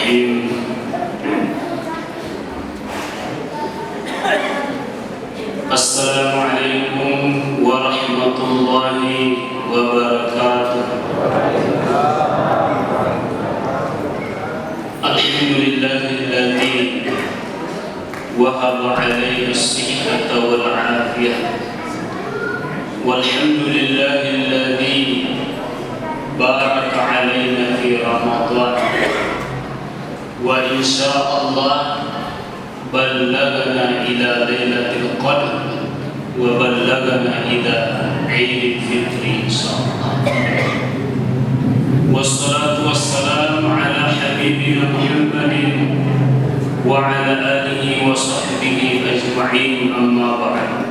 Bismillahirrahmanirrahim. Assalamualaikum warahmatullahi wabarakatuh. Alhamdulillahilladzi wahaba alaina as-sihhata wal 'afiyah. Walhamdulillahilladzi baraka alaina fi Ramadan. Wa insyaallah ballagana ila lailatul qadr wa ballagana ila Idul Fitri insyaallah. Wassalatu wassalamu ala habibina Muhammadin wa ala alihi wa sahbihi ajma'in, amma ba'd.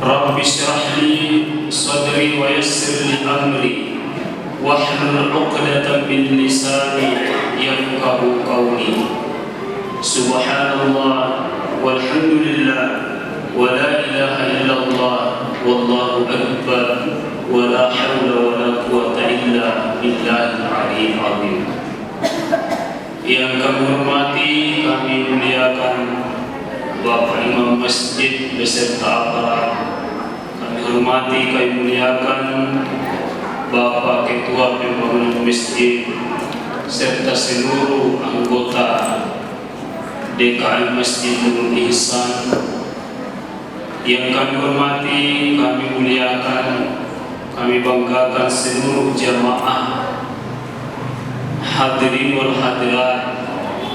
Rabbi shrah li sadri wa yassir li amri wahlul 'uqdatam min lisani yafqahu qawli. Subhanallah walhamdulillah wa la ilaha illallah wallahu akbar wa la hawla wa la quwwata illa billahil aliyyil azim. Yang kami hormati, kami muliakan Bapak Imam Masjid beserta aparat. Kami hormati, kami muliakan Bapak Ketua Pembangunan Masjid serta seluruh anggota DKM Masjid Nurul Ihsan. Yang kami hormati, kami muliakan, kami banggakan seluruh jamaah hadirin wal hadirat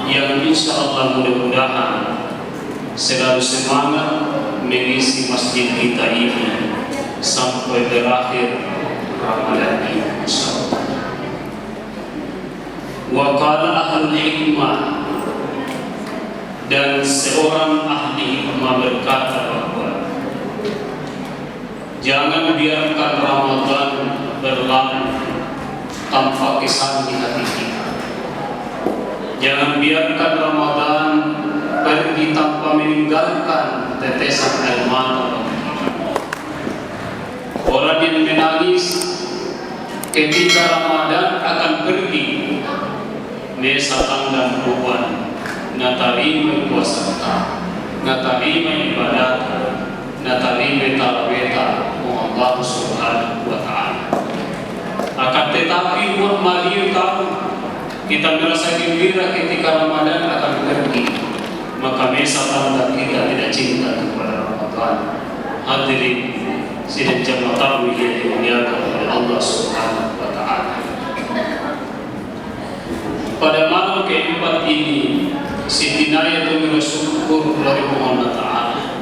yang insyaallah mudah-mudahan selalu semangat mengisi masjid kita ini sampai berakhir Ramadan ini insyaallah. Wa qala ahlul hikmah, dan seorang ahli hikmah berkata bahwa jangan biarkan Ramadan berlalu tanpa kesan di hati kita. Jangan biarkan Ramadan pergi tanpa meninggalkan tetesan air mata. Orang yang menangis ketika Ramadan akan pergi, mesatan dan ruban, natarima puasa kita, natarima ibadat, natarima talaweta Allah Subhanahu wa Ta'ala. Akan tetapi buat maliu tahu kita merasa gembira ketika Ramadan akan pergi, maka mesatan dan kita tidak cinta kepada Ramadan. Hadirin sidang jamaah tarawih yang dimuliakan oleh Allah Subhanahu wa Ta'ala. Pada malam keempat ini, Siti Naya itu bersyukur dari Allah Ta'ala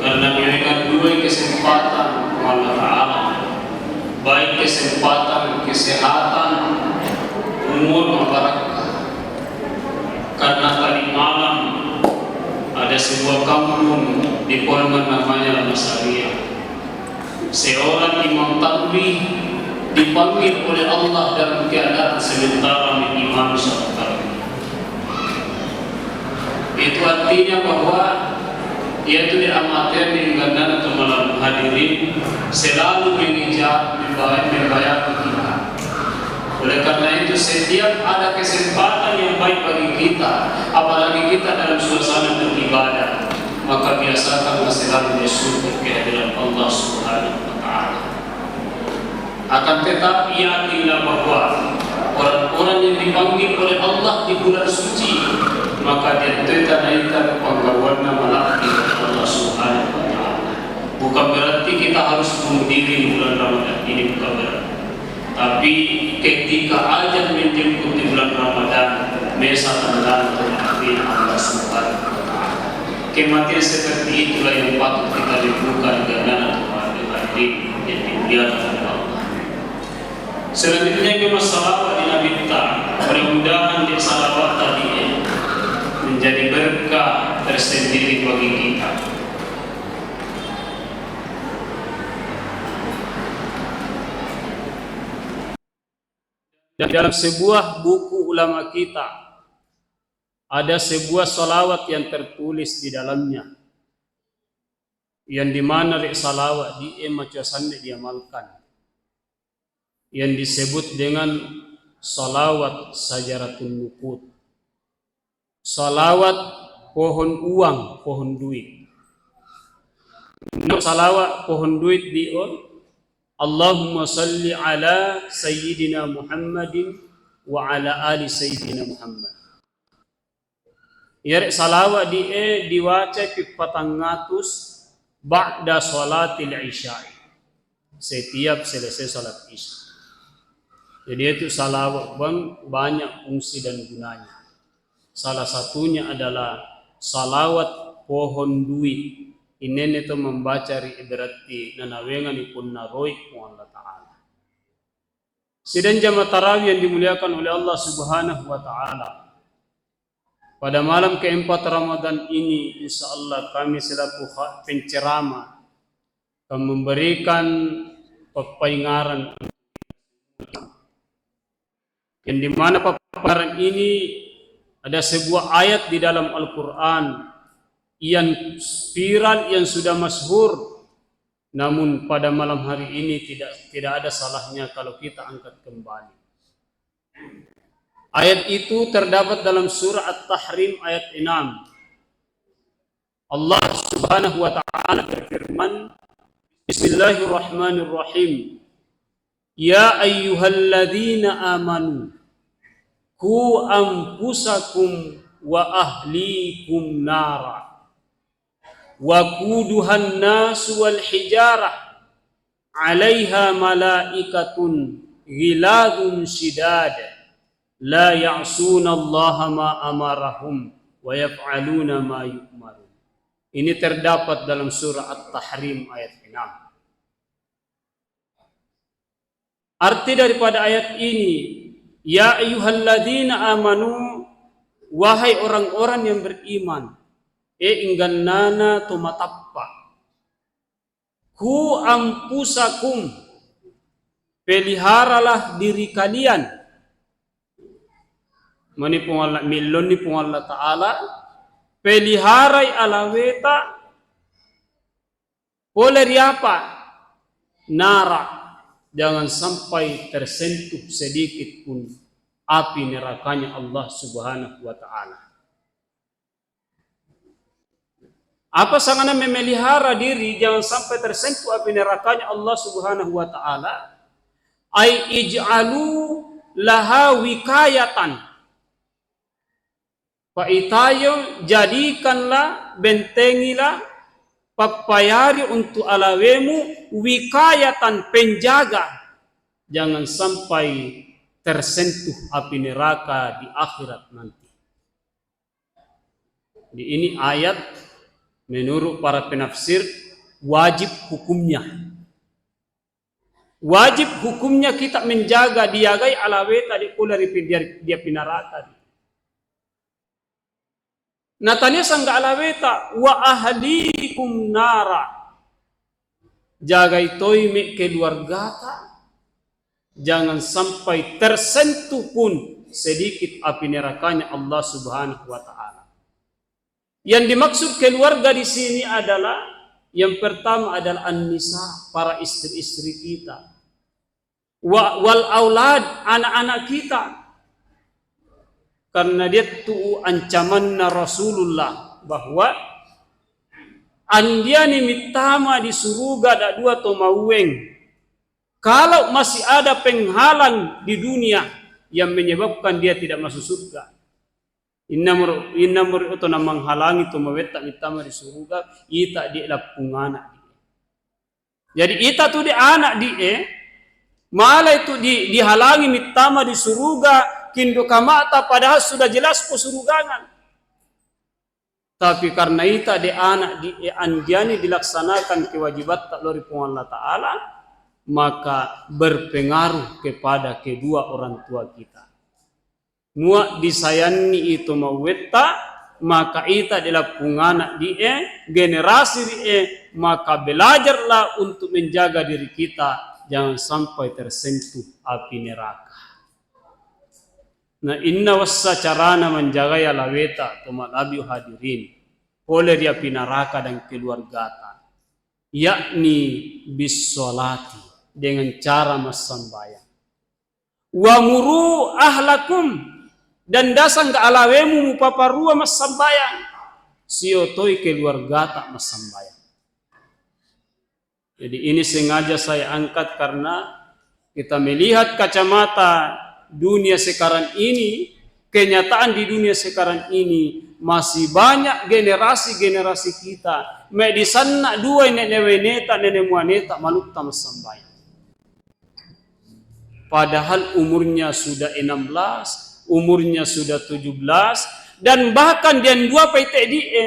karena memberikan dua kesempatan Allah Ta'ala, baik kesempatan kesehatan, umur berkah. Karena tadi malam ada sebuah kampung di Polman namanya Masaria. Seorang imam takbir dipanggil oleh Allah dalam keadaan sementara mengimam salat tarawih. Itu artinya bahwa yaitu diamatkan dengan atau malam hadirin selalu mengejar membayar kita. Oleh karena itu setiap ada kesempatan yang baik bagi kita, apalagi kita dalam suasana beribadah, maka biasakan selalu bersyukur kehadiran Allah Subhanahu wa Ta'ala. Akan tetapi yakinlah bahwa orang-orang yang dipanggil oleh Allah di bulan suci, maka dia tertanda penggawaannya malaikat Allah Subhanahu wa Ta'ala. Bukan berarti kita harus bunuh diri di bulan Ramadan ini, bukan berarti. Tapi ketika ajal menjemput di bulan Ramadan, mesatan dan terhadap Allah Subhanahu wa Ta'ala. Kematian seperti itulah yang patut kita lakukan dengan hadirin yang dimuliakan oleh Allah. Selanjutnya kita salawat di Nabi kita. Mudah-mudahan di salawat tadi menjadi berkah tersendiri bagi kita. Dan dalam sebuah buku ulama kita ada sebuah salawat yang tertulis di dalamnya, yang dimana salawat di macasannya diamalkan, yang disebut dengan salawat sajaratun nukut, salawat pohon uang, pohon duit. Salawat pohon duit dion Allahumma salli ala sayyidina Muhammadin wa ala ali sayyidina Muhammad. Yare salawat diwaca pipatangatus ba'da salatil isya'i, setiap selesai salat isya. Jadi itu salawat banyak fungsi dan gunanya. Salah satunya adalah salawat pohon duit. Ini itu membaca berarti nanawengan ipun naroi ku Allah Ta'ala. Sidang jamaah tarawih yang dimuliakan oleh Allah Subhanahu wa Ta'ala. Pada malam keempat Ramadan ini, insya Allah kami selaku penceramah akan memberikan pepaingaran yang dimana paparan ini ada sebuah ayat di dalam Al-Quran yang viral, yang sudah masyhur, namun pada malam hari ini tidak ada salahnya kalau kita angkat kembali. Ayat itu terdapat dalam surah At-Tahrim ayat 6. Allah Subhanahu wa Ta'ala berfirman, Bismillahirrahmanirrahim. Ya ayyuhalladzina amanu ku anfusakum wa ahlikum nara wa quduhan nasu wal hijarah 'alaiha malaikatun ghiladun shidad la ya'suna Allaha ma amarahum wa yaf'aluna ma yu'marun. Ini terdapat dalam surah At-Tahrim ayat 6. Arti daripada ayat ini, ya ayyuhalladzina amanu, wahai orang-orang yang beriman, inggannana tumatappa, ku ampusakum, peliharalah diri kalian. Mani Allah milon ni Allah Ta'ala, peliharai alaweta, boleh apa? Nara, jangan sampai tersentuh sedikit pun api nerakanya Allah Subhanahu wa Ta'ala. Apa sangana memelihara diri jangan sampai tersentuh api nerakanya Allah Subhanahu wa Ta'ala? Ai ij'alu laha wikayatan. Paitayo jadikanlah, bentengilah, papayari untuk alawemu wikayatan, penjaga, jangan sampai tersentuh api neraka di akhirat nanti. Di ini ayat menurut para penafsir wajib hukumnya. Wajib hukumnya kita menjaga diagai alaweta di kulari dia pinaraka. Natanya sangga alaweta wa ahlikum nara. Jaga itoi me keluargata, jangan sampai tersentuh pun sedikit api nerakanya Allah Subhanahu wa Ta'ala. Yang dimaksud keluarga di sini adalah yang pertama adalah an-nisa, para istri-istri kita. Wal aulad, anak-anak kita. Karena dia tu ancamanna Rasulullah bahwa andiani mitama di surga ada dua tomaweng. Kalau masih ada penghalang di dunia yang menyebabkan dia tidak masuk surga, Inna mur itu menghalangi tomaweta mitama di surga, ita di lapungana. Jadi ita tu di anak malah itu dihalangi mitama di surga. Kindo kamata padahal sudah jelas kesurugangan. Tapi karena ita de anak di anjani dilaksanakan kewajibat tak lori Allah Ta'ala, maka berpengaruh kepada kedua orang tua kita. Mua disayangi itu mawetta, maka ita dilapungana generasi maka belajarlah untuk menjaga diri kita jangan sampai tersentuh api neraka. Nah, inna wassa carana menjaga ya laweta tomalabi hadirin oleh dia pinaraka dan keluargata, yakni bisolati, dengan cara masambayang. Wa muru ahlakum, dan dasang ga alawemu mupaparua mas sambayang. Siotoi keluarga tak mas sambayang. Jadi ini sengaja saya angkat karena kita melihat kacamata dunia sekarang ini, kenyataan di dunia sekarang ini masih banyak generasi-generasi kita medisan nak dua nenek weneta nenek muaneta malukta mas sambayang. Padahal umurnya sudah 16, umurnya sudah 17, dan bahkan dia dua PT die,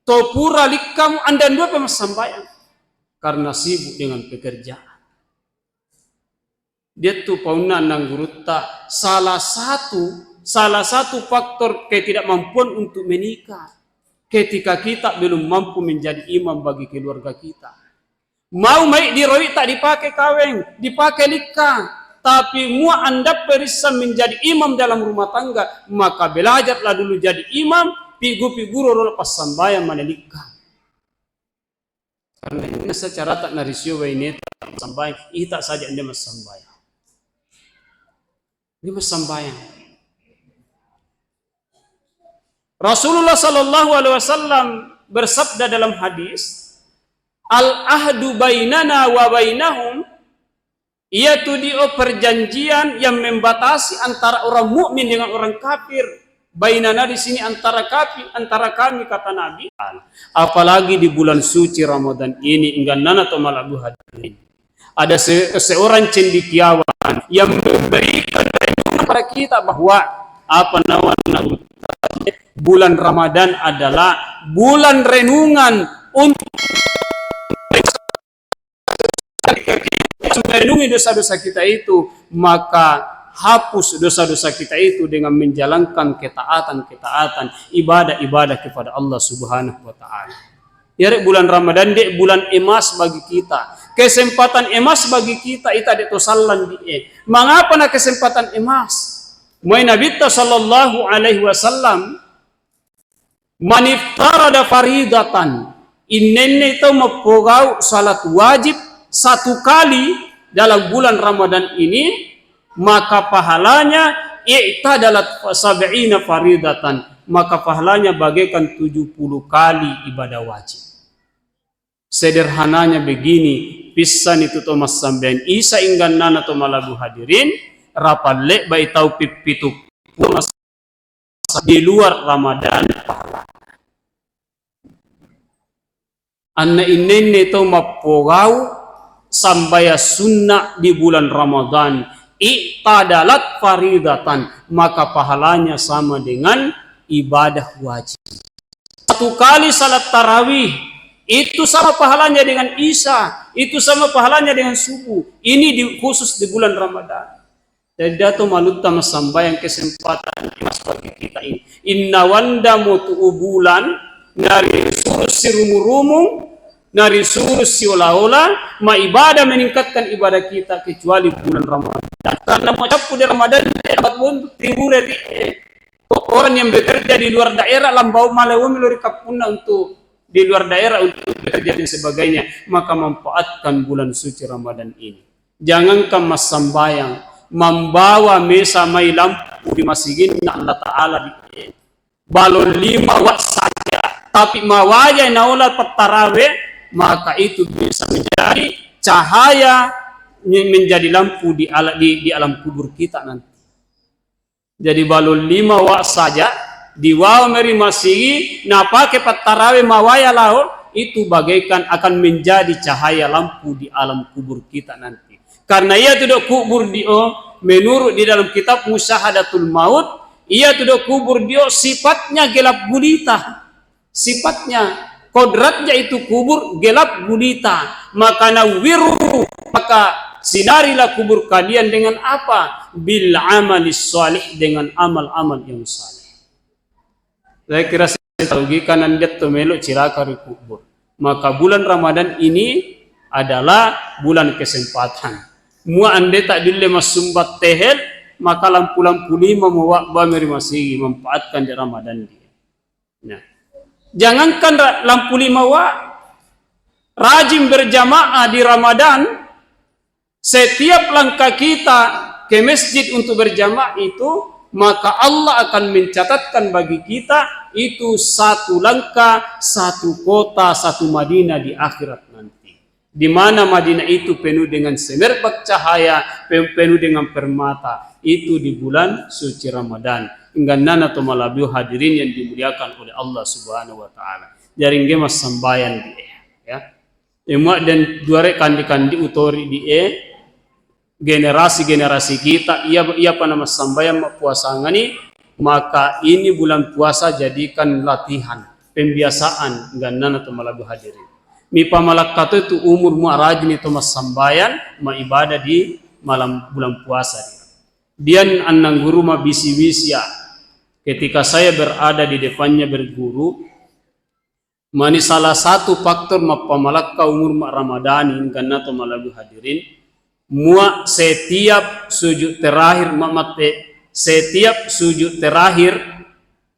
topura likam andan dua pemas sambayang. Karena sibuk dengan pekerjaan. Dia tuh pauna nangguruta salah satu faktor ketidakmampuan untuk menikah. Ketika kita belum mampu menjadi imam bagi keluarga kita. Mau maik diroi tak dipakai kaweng, dipakai nikah. Tapi mua anda perisa menjadi imam dalam rumah tangga, maka belajarlah dulu jadi imam, pigu-pigu rolo pas sambayang menikah. Karena ini secara tak narisio ini tak sambayang, ita saja anda mas sambayang. Ini mas sambayang. Rasulullah sallallahu alaihi wasallam bersabda dalam hadis, al-ahdu bainana wa bainahum, iaitu perjanjian yang membatasi antara orang mukmin dengan orang kafir. Bainana di sini antara kami kata Nabi. Apalagi di bulan suci Ramadan ini, engganana atau malabu hadirin. Ada seorang cendekiawan yang memberikan renungan kepada kita bahwa bulan Ramadan adalah bulan renungan untuk melindungi dosa-dosa kita itu, maka hapus dosa-dosa kita itu dengan menjalankan ketaatan, ibadah-ibadah kepada Allah Subhanahu wa taala. Ya, bulan Ramadan dek bulan emas bagi kita. Kesempatan emas bagi kita itu dek tosallan die. Mengapa na kesempatan emas? Mai Nabi sallallahu alaihi wasallam maniftarada faridatan. Innenne itu mapogau salat wajib satu kali dalam bulan Ramadan ini, maka pahalanya i'tadalat sab'ina faridatan, maka pahalanya bagaikan 70 kali ibadah wajib. Sederhananya begini, pisan itu Thomas sampean isa ingganana to malabu hadirin, rapalle bai tau pipitu di luar Ramadan. Anna innenne to mapogau sambaya sunnah di bulan Ramadan, i'tadalat faridatan, maka pahalanya sama dengan ibadah wajib. Satu kali salat tarawih itu sama pahalanya dengan isya, itu sama pahalanya dengan subuh. Ini khusus di bulan Ramadan. Jadi dato malutta masambayang kesempatan emas bagi kita ini. Inna wanda mutu bulan dari suruh sirumu-rumu, dari suruh siola-ola, ma ibadah meningkatkan ibadah kita kecuali bulan Ramadan. Karena macapu di Ramadan dapat untuk timur dari orang yang bekerja di luar daerah lambau malawu meluri kapuna untuk di luar daerah untuk bekerja dan sebagainya, maka manfaatkan bulan suci Ramadan ini. Jangankan mas sambayang, membawa mesa mai lampu di masjid Allah Ta'ala di balon 5 watt saja, tapi mawaya naula tarawih, maka itu bisa menjadi cahaya, menjadi lampu di alam kubur kita nanti. Jadi balon 5 watt saja di waw meri masih na pakai tarawih mawaya lao, itu bagaikan akan menjadi cahaya lampu di alam kubur kita nanti. Karena ia tidak kubur dio menurut di dalam kitab Musyahadatul Maut, ia tidak kubur dio sifatnya gelap gulita, sifatnya kodratnya itu kubur gelap gulita. Maka nawiru, maka sinarilah kubur kalian dengan apa? Bil amalis salih, dengan amal-amal yang saleh. Saya kira saya rugikan anda tomelo cilaka di kubur. Maka bulan Ramadan ini adalah bulan kesempatan. Mua anda tak dile masumbat tehel, maka lampu-lampu 5 mewak bameri masih memanfaatkan di Ramadan dia. Nah, jangankan lampu 5 wak, rajin berjamaah di Ramadan. Setiap langkah kita ke masjid untuk berjamaah itu, maka Allah akan mencatatkan bagi kita itu satu langkah, satu kota, satu Madinah di akhirat nanti. Di mana Madinah itu penuh dengan semerbak cahaya, penuh dengan permata. Itu di bulan suci Ramadan. Ingganana to malabiu hadirin yang dimuliakan oleh Allah Subhanahu wa taala. Jaring gemas sambayan di ya. Emak dan duare kandi utori di generasi kita ia panama sambayan puasa ngani, maka ini bulan puasa jadikan latihan, pembiasaan ingganana to malabiu hadirin. Mi pamalakkato itu umur mu rajin itu mas sambayan ma ibadah di malam bulan puasa. Dian annang guru ma bisi-bisi ya. Ketika saya berada di depannya berguru, mani salah satu faktor mapamalakka umur mak Ramadhani karena to malabu hadirin, mua setiap sujud terakhir setiap sujud terakhir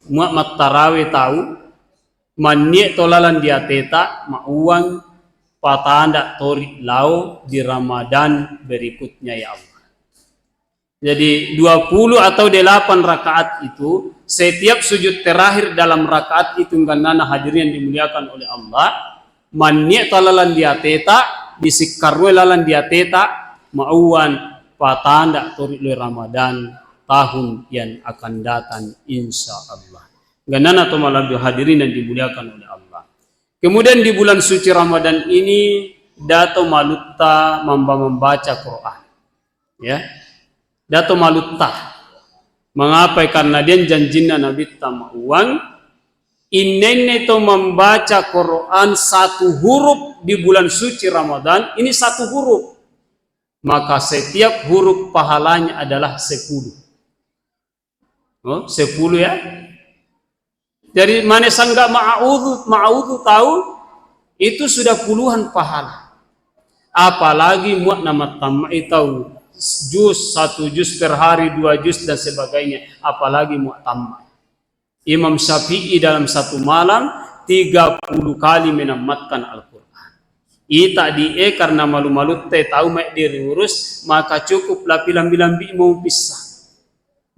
mua mat tarawih tahu, manie tolalan dia teta ma uang patanda tori lau di Ramadan berikutnya ya Allah. Jadi 20 atau 8 rakaat itu, setiap sujud terakhir dalam rakaat itu ganana hadirin yang dimuliakan oleh Allah, mannya talalan dia teta, disikarwe lalan dia teta, mauan patanda tori Ramadan tahun yang akan datang insya Allah. Ganana to malabi hadirin yang dimuliakan oleh Allah. Kemudian di bulan suci Ramadan ini dato malutta membaca Quran. Ya. Dato malutta. Mengapa? Karena dia janjinya Nabi tama uang. Inene to membaca Quran satu huruf di bulan suci Ramadan. Ini satu huruf. Maka setiap huruf pahalanya adalah 10. Oh, 10 ya. Jadi mana sangga ma'udhu tahu itu sudah puluhan pahala. Apalagi muat nama tamai tahu juz, 1 juz per hari, 2 juz dan sebagainya, apalagi mu'tamma. Imam Syafi'i dalam satu malam 30 kali menamatkan Al-Quran. Ita die karena malu-malu tahu mek diri urus, maka cukup lambi mau pisah.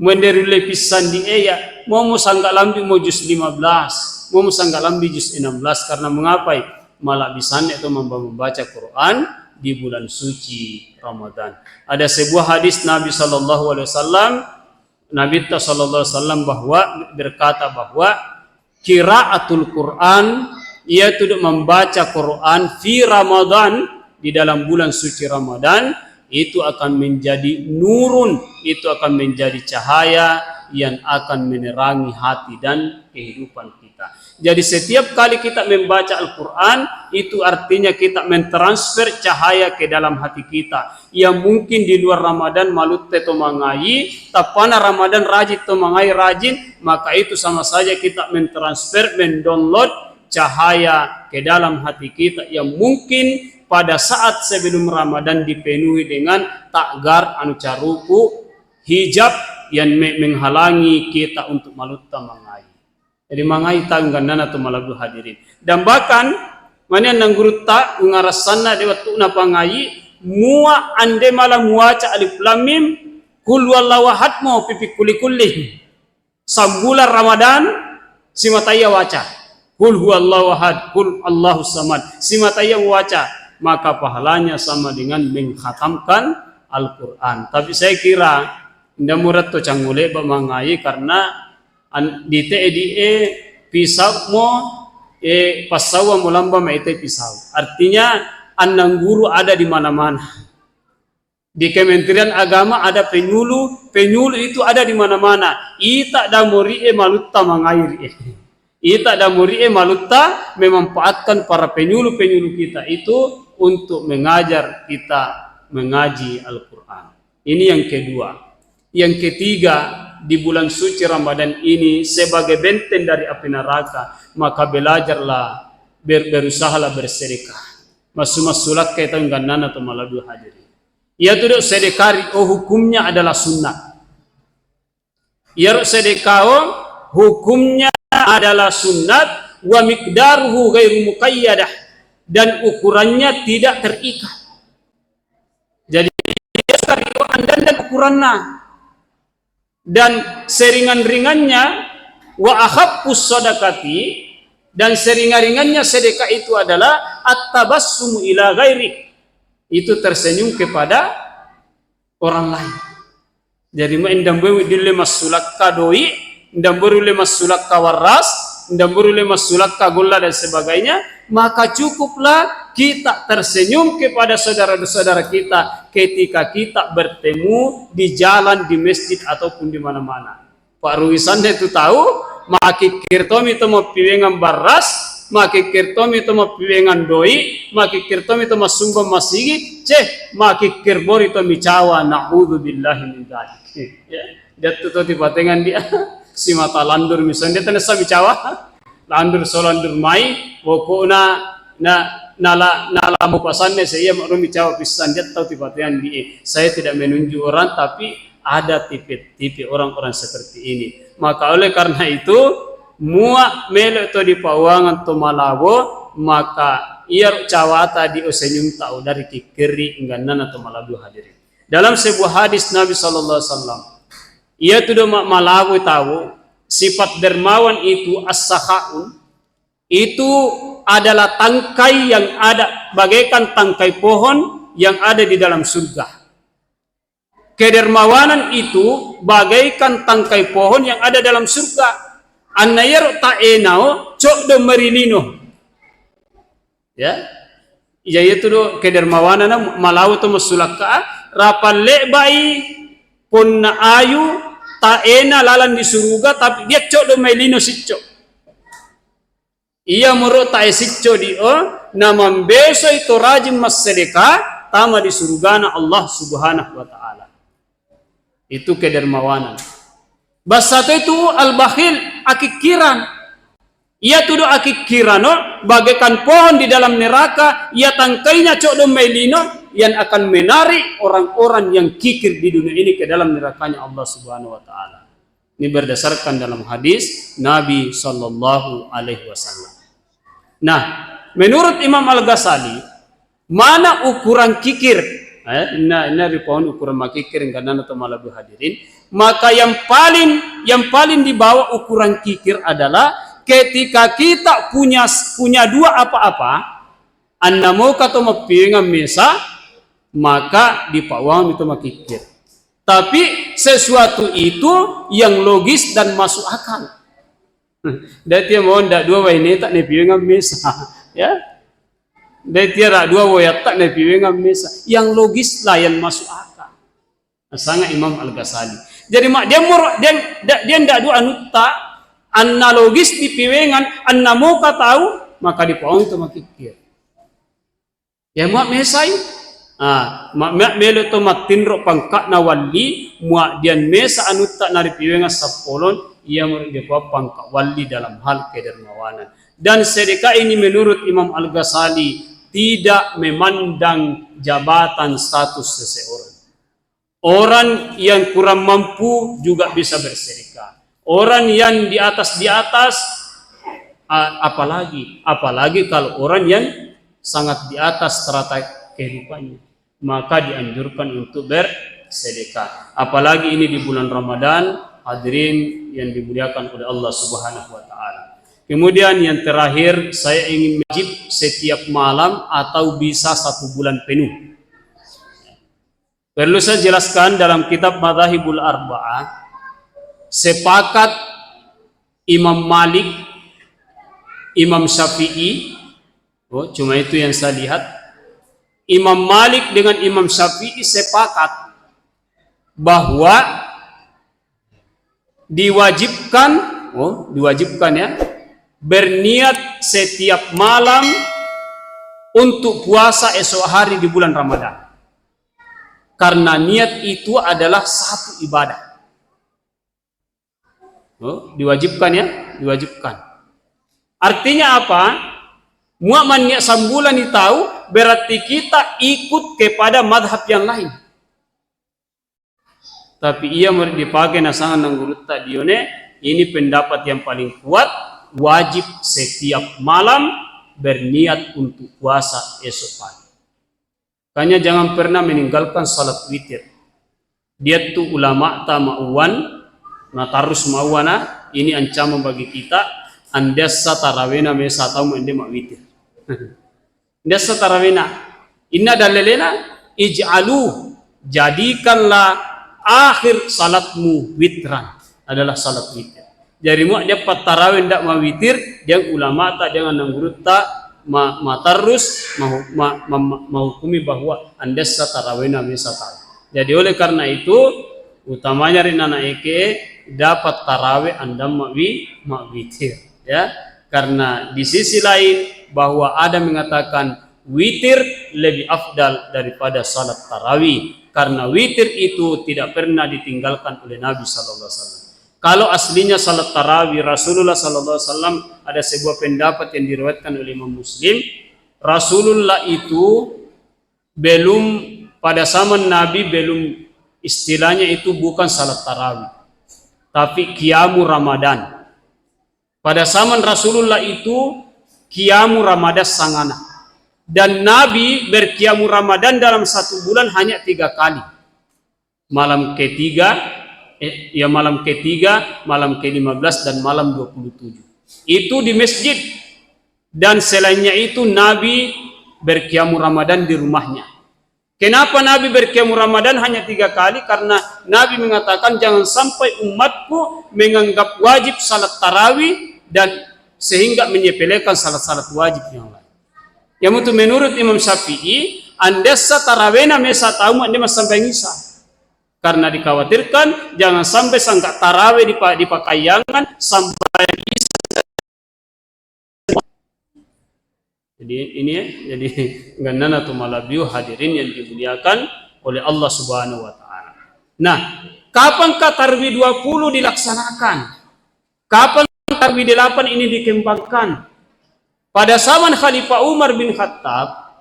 Menderi le pisan die ya, mau sangga lambi mau juz 15, mau sangga lambi juz 16 karena mengapai? Malah bisa itu membaca Quran di bulan suci Ramadan. Ada sebuah hadis Nabi sallallahu alaihi wasallam, Nabi sallallahu alaihi wasallam berkata bahwa qiraatul Quran, yaitu membaca Quran fi Ramadan, di dalam bulan suci Ramadan, itu akan menjadi nurun, itu akan menjadi cahaya yang akan menerangi hati dan kehidupan kita. Jadi setiap kali kita membaca Al-Quran, itu artinya kita mentransfer cahaya ke dalam hati kita. Yang mungkin di luar Ramadan malut to mangai, tapana Ramadan rajin to mangai rajin, maka itu sama saja kita mentransfer, mendownload cahaya ke dalam hati kita yang mungkin pada saat sebelum Ramadan dipenuhi dengan takgar anu caruku, hijab yang menghalangi kita untuk malutta mangai. Jadi mangai tanggandana atau malabu hadirin. Dan bahkan mana nang guru ta ngarasanna de waktu na pangai mua ande malam muaca alif lam mim kul wallahu ahad mau pipi kulli sambulan Ramadan simataya waca kul huwallahu ahad kul Allahus samad simataya waca, maka pahalanya sama dengan mengkhatamkan Al-Quran. Tapi saya kira ndak murad to canggule ba mangai karena di pisau mo pasawa mulamba maite pisau. Artinya anang guru ada di mana-mana. Di Kementerian Agama ada penyuluh itu ada di mana-mana. Ita damuri malutta mangairi. Ita damuri malutta memanfaatkan para penyuluh kita itu untuk mengajar kita mengaji Al-Quran. Ini yang kedua. Yang ketiga, di bulan suci Ramadan ini sebagai benteng dari api neraka, maka belajarlah, berusahalah bersedekah. Masuk-masulat kita ganana atau malabu hadirin. Ya tuh sedekah hukumnya adalah sunnah. Ya sedekah hukumnya adalah sunnat, wa miqdaruhu ghairu muqayyadah, dan ukurannya tidak terikat. Jadi rio andan ukuranna dan seringan-ringannya wa ahabbus sadaqati, dan seringan-ringannya sedekah itu adalah at-tabassumu ila ghairi, itu tersenyum kepada orang lain. Jadi endam bewi dille masulak ka doi, endam berule masulak ka waras, endam berule masulak ka golla dan sebagainya, maka cukuplah kita tersenyum kepada saudara-saudara kita ketika kita bertemu di jalan, di masjid ataupun di mana-mana. Pak Ruisan itu tahu, maki kirtomi itu mau piwengan baras, maki kirtomi itu mau piwengan doi, maki kirtomi itu mau sumba masigi, maki kirbori itu micawa, na'udzubillahi min dzalik. Ya, dia tuh tiba-tiba dia si mata landur misalnya dia tenasa micawa, landur solandur mai, pokoknya nala mupasannya saya mau micawa pisan, dia tahu tiba-tiba dia. Saya tidak menunjuk orang, tapi ada tipe-tipe orang-orang seperti ini. Maka oleh karena itu muak melo itu di pawangan to malawo, maka ia cawata di osenyum tahu dari kikiri engganan atau malabu hadirin. Dalam sebuah hadis Nabi sallallahu alaihi wasallam, ia tuh malawo tahu sifat dermawan itu as-sakhaun, itu adalah tangkai yang ada bagaikan tangkai pohon yang ada di dalam surga. Kedermawanan itu bagaikan tangkai pohon yang ada dalam surga. Anayar ta'enao cok do merilino. Ya. Ya itu do kedermawanan malawu to masulaka rapal lebai ponna ayu ta'ena lalan di surga, tapi dia cok do melino sicco. Ia muro ta'e sicco dio namam beso itu rajin mas sedekah tama di surgana Allah Subhanahu wa taala. Itu kedermawanan. Bahasa itu al-bakhil akikiran. Ia tuduh akikiran bagaikan pohon di dalam neraka, ia tangkainya cok do melino yang akan menarik orang-orang yang kikir di dunia ini ke dalam nerakanya Allah Subhanahu wa taala. Ini berdasarkan dalam hadis Nabi sallallahu alaihi wasallam. Nah, menurut Imam Al-Ghazali, mana ukuran kikir? Ini di pohon ukuran makikir karena atau malah hadirin. Maka yang paling di bawah ukuran kikir adalah ketika kita punya dua apa-apa, annamo kata mapiengan mesa, maka di pawang itu makikir. Tapi sesuatu itu yang logis dan masuk akal. Dia mau ndak dua waini tak nepiengan mesa, ya. Dia tiada dua wayat tak nepiengan mesa. Yang logis lah yang masuk akal. Sangat Imam Al-Ghazali. Jadi mak dia ndak dua anuta analogis di piwengan, annamo ka tahu maka di pawang itu makikir. Ya mak mesai. Mak melo to matinro pangka na wali muak dian mesa anuta nari piwengan sapolon ia merujuk pangka wali dalam hal kedermawanan. Dan sedekah ini menurut Imam Al-Ghazali tidak memandang jabatan status seseorang. Orang yang kurang mampu juga bisa bersedekah. Orang yang di atas apalagi kalau orang yang sangat di atas strata kehidupannya, maka dianjurkan untuk bersedekah. Apalagi ini di bulan Ramadan, hadirin yang dimuliakan oleh Allah Subhanahu wa taala. Kemudian yang terakhir, saya ingin wajib setiap malam atau bisa 1 bulan penuh. Perlu saya jelaskan dalam kitab Madzhabul Arba'ah, sepakat Imam Malik, Imam Syafi'i, cuma itu yang saya lihat, Imam Malik dengan Imam Syafi'i sepakat bahwa diwajibkan ya, berniat setiap malam untuk puasa esok hari di bulan Ramadan. Karena niat itu adalah satu ibadah. Diwajibkan ya, diwajibkan. Artinya apa? Mu'man niat sambulan itu tahu, berarti kita ikut kepada madhab yang lain. Tapi ia dipakai nasangan nanggurut tadione, ini pendapat yang paling kuat, wajib setiap malam berniat untuk puasa esok pagi. Makanya jangan pernah meninggalkan salat witir. dia tu ulama ta mauwan na tarus mauwana ini ancaman bagi kita andessa tarawena me satau ende mak witir. Andessa tarawena inna dalilena ij'alu jadikanlah akhir salatmu witran adalah salat witir. Jadi mu dia pat tarawih ndak mau witir dia ulama ta jangan nanggurut ta matarus menghukumi bahwa andessa tarawena me satau. Jadi oleh karena itu utamanya rinana eke dapat tarawih anda witir ya, karena di sisi lain bahwa ada mengatakan witir lebih afdal daripada salat tarawih karena witir itu tidak pernah ditinggalkan oleh Nabi sallallahu alaihi wasallam. Kalau aslinya salat tarawih Rasulullah sallallahu alaihi wasallam, ada sebuah pendapat yang diriwayatkan oleh Imam Muslim, Rasulullah itu belum pada zaman Nabi belum istilahnya itu bukan salat tarawih, tapi qiyamu Ramadan. Pada zaman Rasulullah itu qiyamu Ramadan sangana. Dan Nabi berqiyamu Ramadan dalam satu bulan hanya 3 kali. Malam ketiga, malam ke-15 dan malam 27. Itu di masjid. Dan selainnya itu Nabi berqiyamu Ramadan di rumahnya. Kenapa Nabi berqiyamu Ramadan hanya 3 kali? Karena Nabi mengatakan jangan sampai umatku menganggap wajib salat tarawih dan sehingga menyepelekan salat-salat wajib yang lain. Yang itu menurut Imam Syafi'i, andessa tarawihna mesa tahu anda sampai ngisa. Karena dikhawatirkan jangan sampai sangka tarawih di pakaiangan sampai ngisa. Jadi ini ya, jadi ganana tu malabiu hadirin yang dimuliakan oleh Allah Subhanahu wa taala. Nah, kapankah tarawih 20 dilaksanakan? Kapan tarawih 8 ini dikembangkan? Pada zaman Khalifah Umar bin Khattab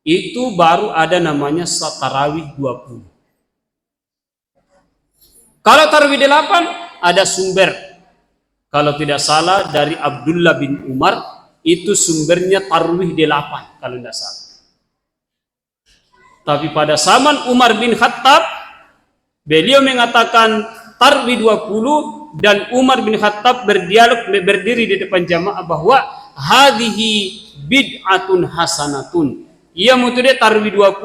itu baru ada namanya tarawih 20. Kalau tarawih 8 ada sumber. Kalau tidak salah dari Abdullah bin Umar itu sumbernya tarawih 8 kalau tidak salah. Tapi pada zaman Umar bin Khattab beliau mengatakan tarawih 20 dan Umar bin Khattab berdiri di depan jamaah bahwa hadhihi bid'atun hasanatun. Ia mutude tarawih 20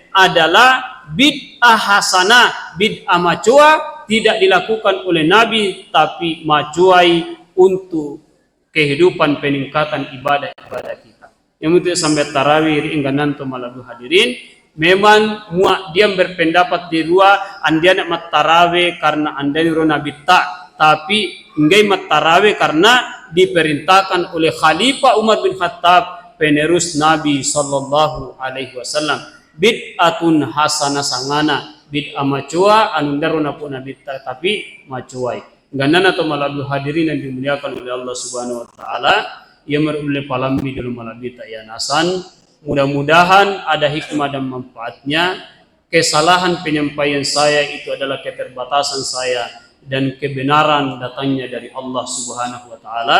adalah bid'ah hasanah, bid'ah macua, tidak dilakukan oleh Nabi tapi macuai untuk kehidupan peningkatan ibadah-ibadah kita. Yang mutude sampai tarawih engganan to maladu hadirin, memang muak dia berpendapat di dua andia nak mat tarawih karena anda ni Nabi tak, tapi enggak mat tarawih karena diperintahkan oleh Khalifah Umar bin Khattab penerus Nabi sallallahu alaihi wasallam. Bid'atun hasanah sangana, bid'ah macua anu daruna pun Nabi tapi macuai. Ganana to malabdu hadirin yang dimuliakan oleh Allah Subhanahu wa taala, ia merulai palambi dalam malabita ya nasan. Mudah-mudahan ada hikmah dan manfaatnya. Kesalahan penyampaian saya itu adalah keterbatasan saya dan kebenaran datangnya dari Allah Subhanahu wa taala.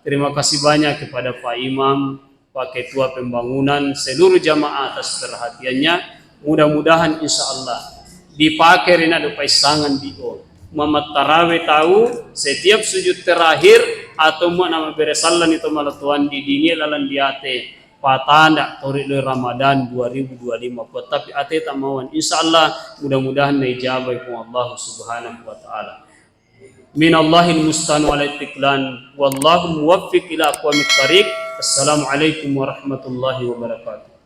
Terima kasih banyak kepada Pak Imam, Pak Ketua Pembangunan, seluruh jamaah atas perhatiannya. Mudah-mudahan insyaallah dipakai rina do paisangan dio. Muhammad tarawih tahu setiap sujud terakhir atau nama beresalan itu malah Tuhan didingin lalan diate patanda torik Ramadan 2025 tapi ate tak mauan insyaallah mudah-mudahan naijabah ku Allah Subhanahu wa taala. Minallahil mustan wal istiqlan wallahu muwaffiq ila aqwamit thariq. Assalamualaikum warahmatullahi wabarakatuh.